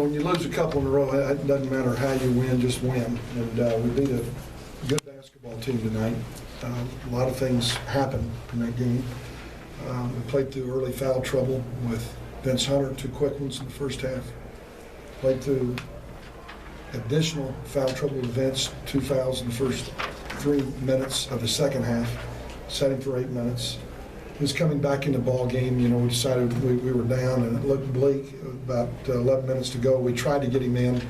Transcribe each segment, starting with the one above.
when you lose a couple in a row, it doesn't matter how you win, just win. And we beat a good basketball team tonight. A lot of things happened in that game. We played through early foul trouble with Vince Hunter, 2 quick ones in the first half. Played through additional foul trouble with Vince, 2 fouls in the first 3 minutes of the second half, setting for 8 minutes. He was coming back in the ball game. We decided we were down and it looked bleak. About 11 minutes to go. We tried to get him in,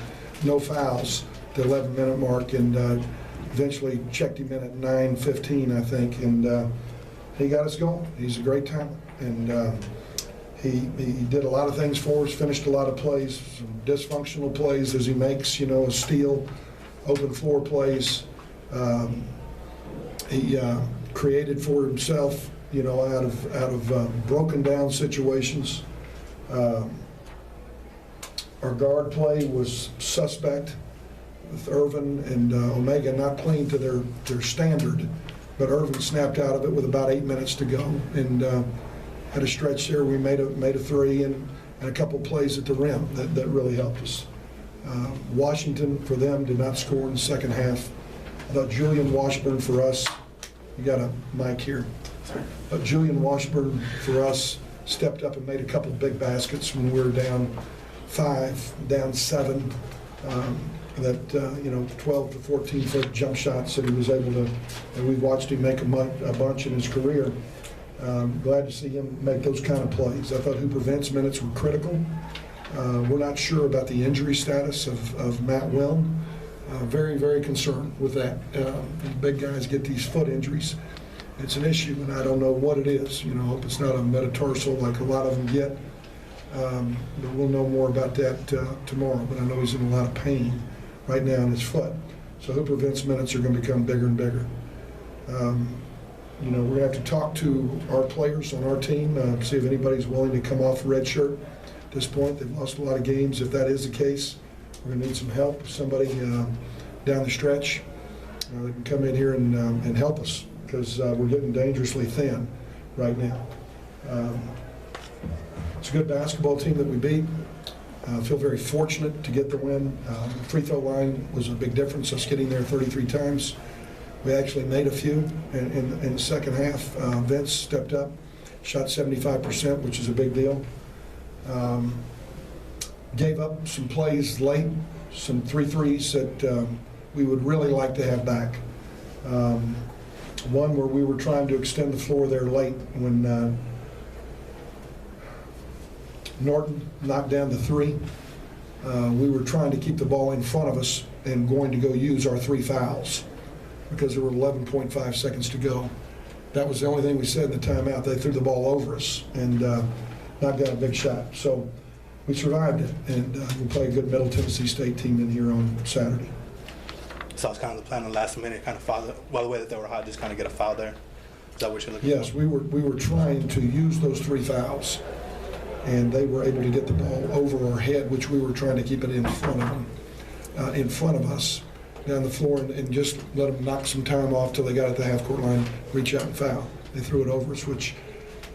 no fouls, the 11-minute mark, and eventually checked him in at 9:15, I think, and he got us going. He's a great talent, and he did a lot of things for us, finished a lot of plays, some dysfunctional plays as he makes, a steal, open floor plays. He created for himself, out of broken down situations. Our guard play was suspect with Irvin and Omega not playing to their standard, but Irvin snapped out of it with about 8 minutes to go, and had a stretch there. We made a 3 and a couple plays at the rim that really helped us. Washington, for them, did not score in the second half. I thought Julian Washburn for us, you got a mic here, but Julian Washburn for us stepped up and made a couple big baskets when we were down 5, down 7. That 12 to 14 foot jump shots that he was able to, and we've watched him make a bunch in his career. Glad to see him make those kind of plays. I thought Hooper Vince minutes were critical. We're not sure about the injury status of Matt Wilm. Very, very concerned with that. These big guys get these foot injuries. It's an issue, and I don't know what it is. Hope it's not a metatarsal like a lot of them get. But we'll know more about that tomorrow. But I know he's in a lot of pain right now in his foot. So Hooper Vince minutes are going to become bigger and bigger. We're going to have to talk to our players on our team, see if anybody's willing to come off red shirt at this point. They've lost a lot of games. If that is the case, we're going to need some help. Somebody down the stretch that can come in here and help us, because we're getting dangerously thin right now. It's a good basketball team that we beat. I feel very fortunate to get the win. The free throw line was a big difference, us getting there 33 times. We actually made a few in the second half. Vince stepped up, shot 75%, which is a big deal. Gave up some plays late, some 3 threes that we would really like to have back. One where we were trying to extend the floor there late when Norton knocked down the 3. We were trying to keep the ball in front of us and going to go use our 3 fouls because there were 11.5 seconds to go. That was the only thing we said in the timeout. They threw the ball over us and knocked down a big shot. So we survived it, and we'll play a good Middle Tennessee State team in here on Saturday. So it's kind of the plan on the last minute, kind of foul, the way that they were hot, just kind of get a foul there. Is that what you're looking for? Yes, we were trying to use those 3 fouls, and they were able to get the ball over our head, which we were trying to keep it in front of them, in front of us, down the floor, and just let them knock some time off till they got at the half-court line, reach out and foul. They threw it over us, which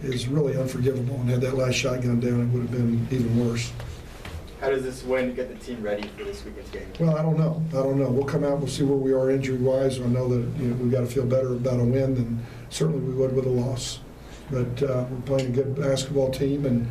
is really unforgivable, and had that last shot gone down, it would have been even worse. How does this win get the team ready for this weekend's game? Well, I don't know. We'll come out, we'll see where we are injury-wise. I know that we've got to feel better about a win than certainly we would with a loss. But we're playing a good basketball team, and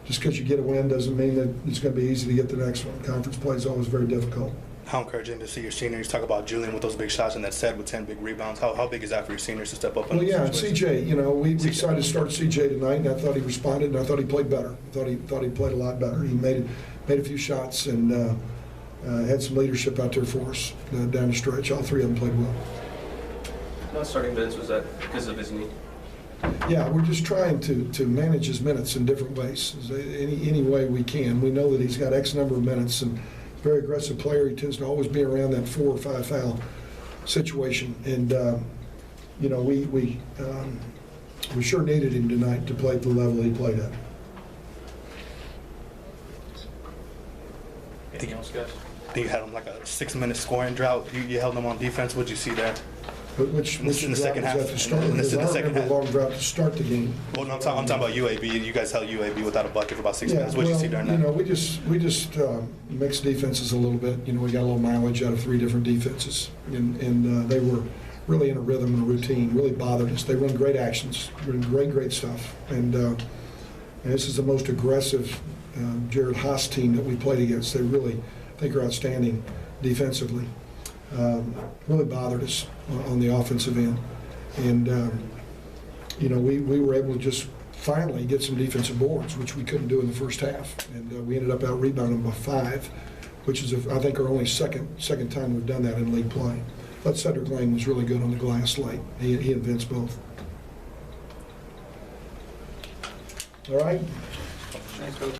just because you get a win doesn't mean that it's going to be easy to get the next one. Conference play is always very difficult. How encouraging to see your seniors talk about Julian with those big shots and that said with 10 big rebounds. How big is that for your seniors to step up? Well, yeah, and CJ, we decided to start CJ tonight, and I thought he responded, and I thought he played better. I thought he played a lot better. He made a few shots and had some leadership out there for us down the stretch. All 3 of them played well. Not starting minutes, was that because of his knee? Yeah, we're just trying to manage his minutes in different ways, any way we can. We know that he's got X number of minutes, and very aggressive player. He tends to always be around that 4 or 5 foul situation, and we sure needed him tonight to play at the level he played at. Anything else, guys? I think you had him like a 6-minute scoring drought. You held them on defense. What'd you see there? Which In the drought second was half. at the start? In the Because I second remember half. a long drought to start the game. Well, no, I'm talking about UAB. You guys held UAB without a bucket for about 6 minutes. What did you see during You that? know, we just mixed defenses a little bit. You know, we got a little mileage out of 3 different defenses, and they were really in a rhythm and a routine. Really bothered us. They run great actions, run great stuff, and this is the most aggressive Jared Haas team that we played against. They really, I think, are outstanding defensively. Really bothered us on the offensive end, and you know, we were able to just finally get some defensive boards, which we couldn't do in the first half, and we ended up out rebounding by 5, which is, I think, our only second time we've done that in league play. But Cedric Lane was really good on the glass late. He and Vince both. All right. Thanks, Coach.